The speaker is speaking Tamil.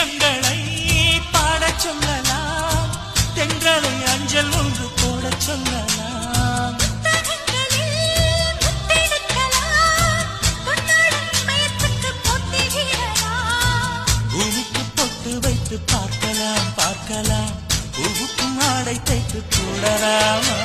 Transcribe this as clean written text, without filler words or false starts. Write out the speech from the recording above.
கீதங்களை பாடச் சொல்லலாம், தெங்களை அஞ்சல் ஒன்று போடச் சொல்லலாம். பூமிக்கு பொட்டு வைத்து பார்க்கலாம் பார்க்கலாம், பூவுக்கும் ஆடை தைத்து போடலாமா?